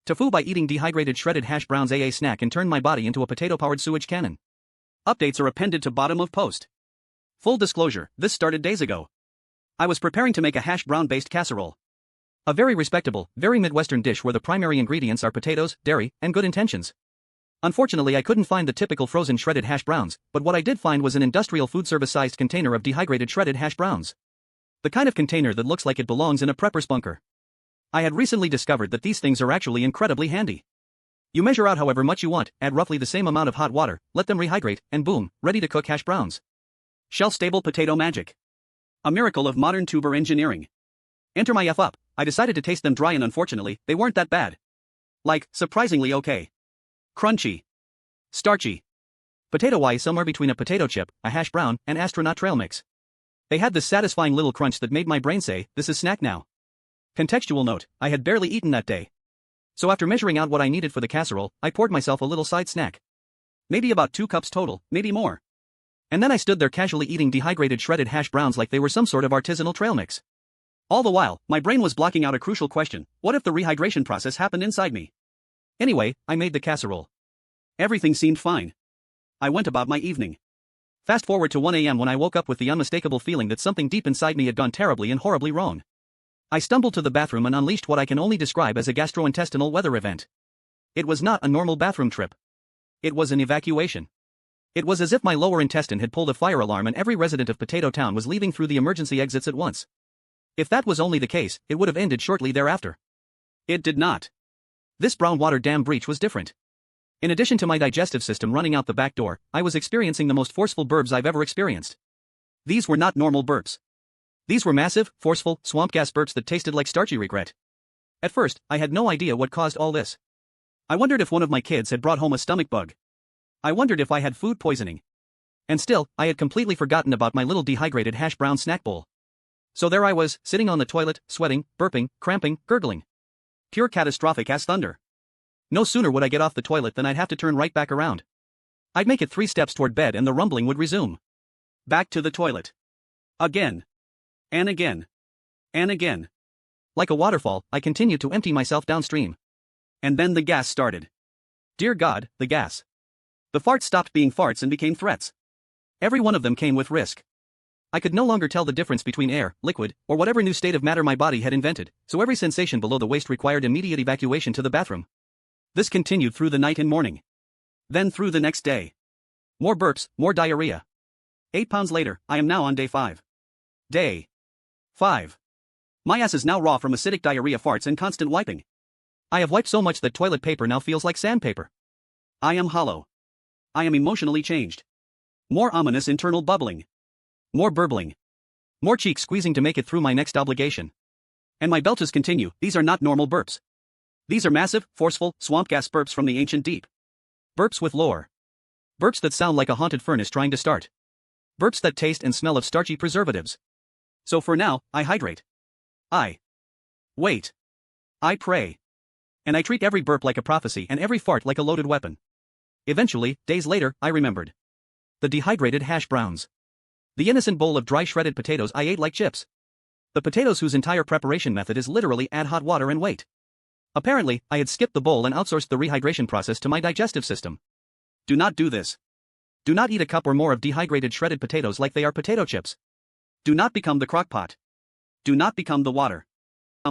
TIFU by eating dehydrated shredded hash browns AA snack and turned my body into a potato-powered sewage cannon. Updates are appended to bottom of post. Full disclosure, this started days ago. I was preparing to make a hash brown-based casserole. A very respectable, very Midwestern dish where the primary ingredients are potatoes, dairy, and good intentions. Unfortunately, I couldn't find the typical frozen shredded hash browns, but what I did find was an industrial food service-sized container of dehydrated shredded hash browns. The kind of container that looks like it belongs in a prepper's bunker. I had recently discovered that these things are actually incredibly handy. You measure out however much you want, add roughly the same amount of hot water, let them rehydrate, and boom, ready to cook hash browns. Shelf-stable potato magic. A miracle of modern tuber engineering. Enter my F up, I decided to taste them dry and unfortunately, they weren't that bad. Like, surprisingly okay. Crunchy. Starchy. Potato-wise somewhere between a potato chip, a hash brown, and astronaut trail mix. They had this satisfying little crunch that made my brain say, this is snack now. Contextual note, I had barely eaten that day. So after measuring out what I needed for the casserole, I poured myself a little side snack. Maybe about 2 cups total, maybe more. And then I stood there casually eating dehydrated shredded hash browns like they were some sort of artisanal trail mix. All the while, my brain was blocking out a crucial question: what if the rehydration process happened inside me? Anyway, I made the casserole. Everything seemed fine. I went about my evening. Fast forward to 1 a.m. when I woke up with the unmistakable feeling that something deep inside me had gone terribly and horribly wrong. I stumbled to the bathroom and unleashed what I can only describe as a gastrointestinal weather event. It was not a normal bathroom trip. It was an evacuation. It was as if my lower intestine had pulled a fire alarm and every resident of Potato Town was leaving through the emergency exits at once. If that was only the case, it would have ended shortly thereafter. It did not. This brown water dam breach was different. In addition to my digestive system running out the back door, I was experiencing the most forceful burps I've ever experienced. These were not normal burps. These were massive, forceful, swamp gas burps that tasted like starchy regret. At first, I had no idea what caused all this. I wondered if one of my kids had brought home a stomach bug. I wondered if I had food poisoning. And still, I had completely forgotten about my little dehydrated hash brown snack bowl. So there I was, sitting on the toilet, sweating, burping, cramping, gurgling. Pure catastrophic as thunder. No sooner would I get off the toilet than I'd have to turn right back around. I'd make it 3 steps toward bed and the rumbling would resume. Back to the toilet. Again. And again. And again. Like a waterfall, I continued to empty myself downstream. And then the gas started. Dear God, the gas. The farts stopped being farts and became threats. Every one of them came with risk. I could no longer tell the difference between air, liquid, or whatever new state of matter my body had invented, so every sensation below the waist required immediate evacuation to the bathroom. This continued through the night and morning. Then through the next day. More burps, more diarrhea. 8 pounds later, I am now on day 5. Day 5. My ass is now raw from acidic diarrhea farts and constant wiping. I have wiped so much that toilet paper now feels like sandpaper. I am hollow. I am emotionally changed. More ominous internal bubbling. More burbling. More cheeks squeezing to make it through my next obligation. And my belches continue. These are not normal burps. These are massive, forceful, swamp gas burps from the ancient deep. Burps with lore. Burps that sound like a haunted furnace trying to start. Burps that taste and smell of starchy preservatives. So for now, I hydrate. I wait. I pray. And I treat every burp like a prophecy and every fart like a loaded weapon. Eventually, days later, I remembered. The dehydrated hash browns. The innocent bowl of dry shredded potatoes I ate like chips. The potatoes whose entire preparation method is literally add hot water and wait. Apparently, I had skipped the bowl and outsourced the rehydration process to my digestive system. Do not do this. Do not eat a cup or more of dehydrated shredded potatoes like they are potato chips. Do not become the crock pot. Do not become the water.